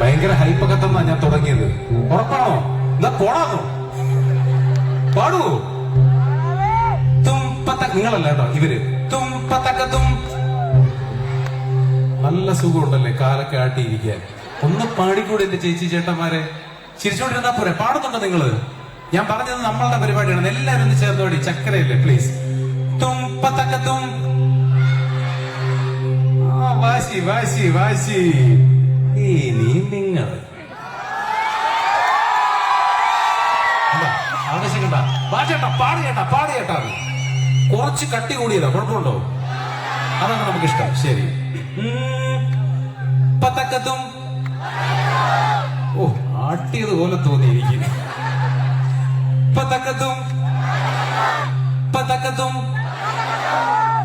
ഭയങ്കര ഹൈപ്പൊക്കെ തന്നാ ഞാൻ തുടങ്ങിയത്. ഉറപ്പാണോ? എന്നാ പോടാന്നോ? പാടൂ. നിങ്ങളല്ല കേട്ടോ, ഇവര് തും. നല്ല സുഖമുണ്ടല്ലേ കാലൊക്കെ ആട്ടിയിരിക്കാൻ. ഒന്ന് പാടിക്കൂടെ എന്റെ ചേച്ചി ചേട്ടന്മാരെ? ചിരിച്ചോണ്ടിരുന്നാ പോരെ? പാടുന്നുണ്ടോ നിങ്ങള്? ഞാൻ പറഞ്ഞത് നമ്മളുടെ പരിപാടിയാണ്. എല്ലാരും ഒന്ന് ചേർന്നോടി. ചക്കരയല്ലേ പ്ലീസ്. തും. വാശി ഇനി നിങ്ങൾ ആവശ്യം കണ്ട പാടിയേട്ടാ കുറച്ച് കട്ടി കൂടിയതാ. കുഴപ്പമുണ്ടോ? അതാണ് നമുക്കിഷ്ടം. ശരി. പത്തക്കത്തും. ഓ, ആട്ടിയത് പോലെ തോന്നിയിരിക്കും. പത്തക്കത്തും.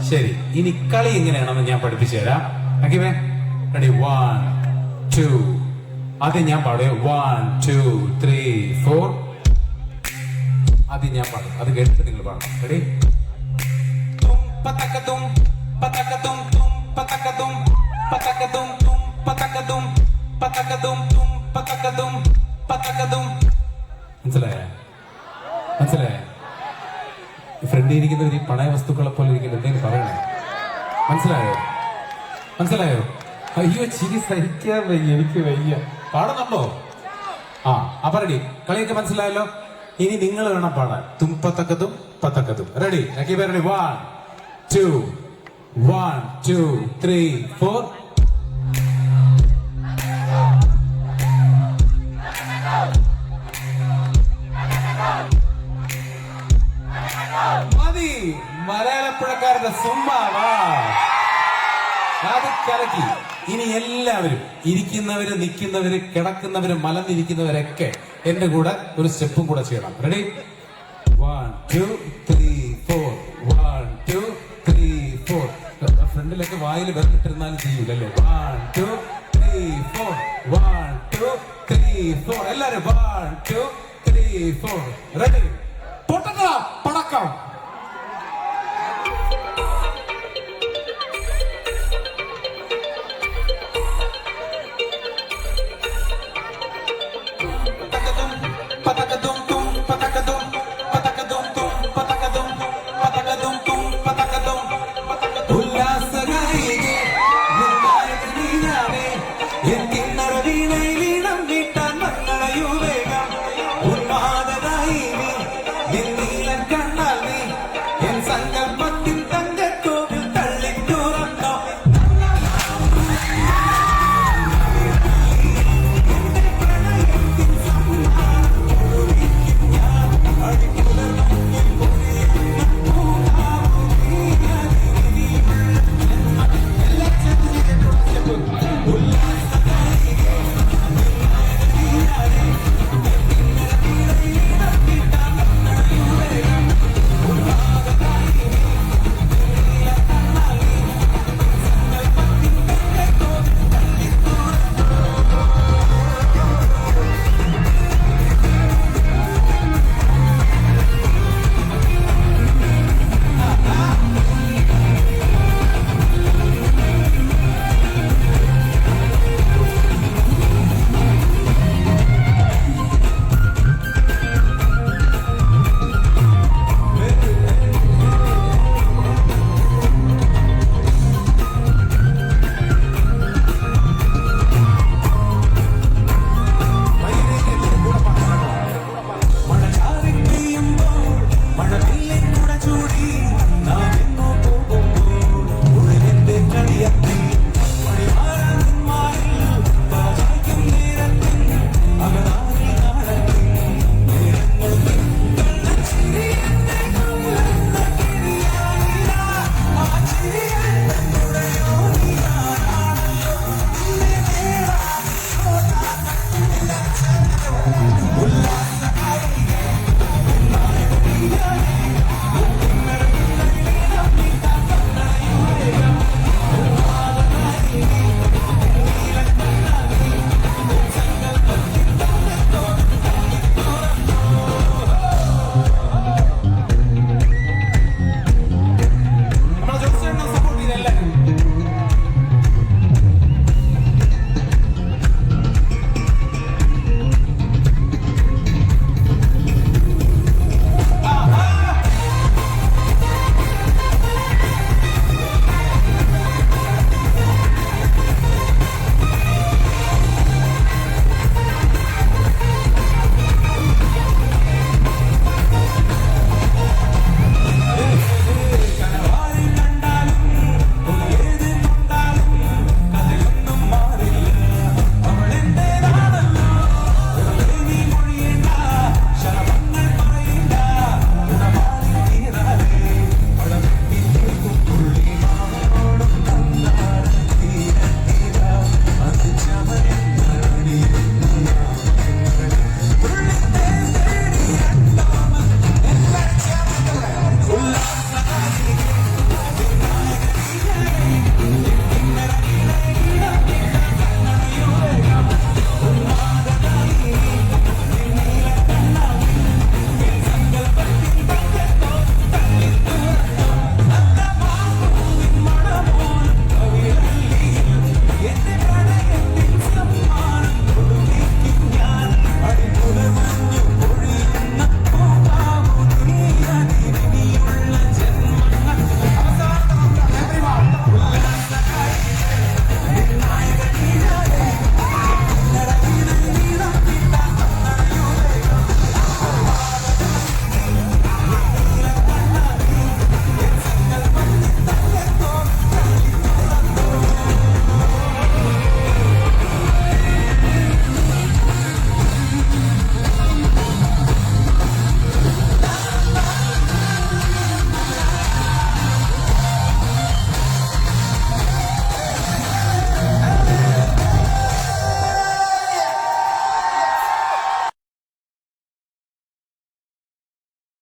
ശരി, ഇനി കളി എങ്ങനെയാണെന്ന് ഞാൻ പഠിപ്പിച്ചു തരാം. Okay, ready? 1 2. ആദ്യം ഞാൻ പാടുക. 1 2 3 4. ആദ്യം ഞാൻ പാടും, അത് കേട്ടിട്ട് നിങ്ങൾ പാടണം. റെഡി? പത്തക്കത്തും. മനസ്സിലായ? ഫ്രണ്ടിൽ ഇരിക്കുന്നവർ ഈ പണയ വസ്തുക്കളെ പോലെ ഇരിക്കുന്ന എന്തെങ്കിലും പറയണേ. മനസ്സിലായോ? അയ്യോ, ചിരി സഹിക്കാൻ വയ്യ, എനിക്ക് വയ്യ. പാടുന്നുണ്ടോ? അപ്പൊ റെഡി? കളിയൊക്കെ മനസ്സിലായല്ലോ. ഇനി നിങ്ങൾ വേണം പാടാൻ. പത്തക്കത്തും. റെഡി? റെഡി? 1 2 1 2 3 4. മതി. മലയാളപ്പുഴക്കാരുടെ സുമ്മാവാ. അത് കലക്കി. ഇനി എല്ലാവരും, ഇരിക്കുന്നവര്, നിൽക്കുന്നവര്, കിടക്കുന്നവര്, മലന്നിരിക്കുന്നവരൊക്കെ എന്റെ കൂടെ ഒരു സ്റ്റെപ്പും കൂടെ ചെയ്യണം. റെഡി? 1 2 3 4. 1 2 3 4. ഫ്രണ്ടിലൊക്കെ വായിൽ വെറുതെ ചെയ്യൂലല്ലേ? 1 2 3 4. 1 2 3 4. എല്ലാരും 1 2 3 4. റെഡി? പൊട്ടക്ക പടക്കം.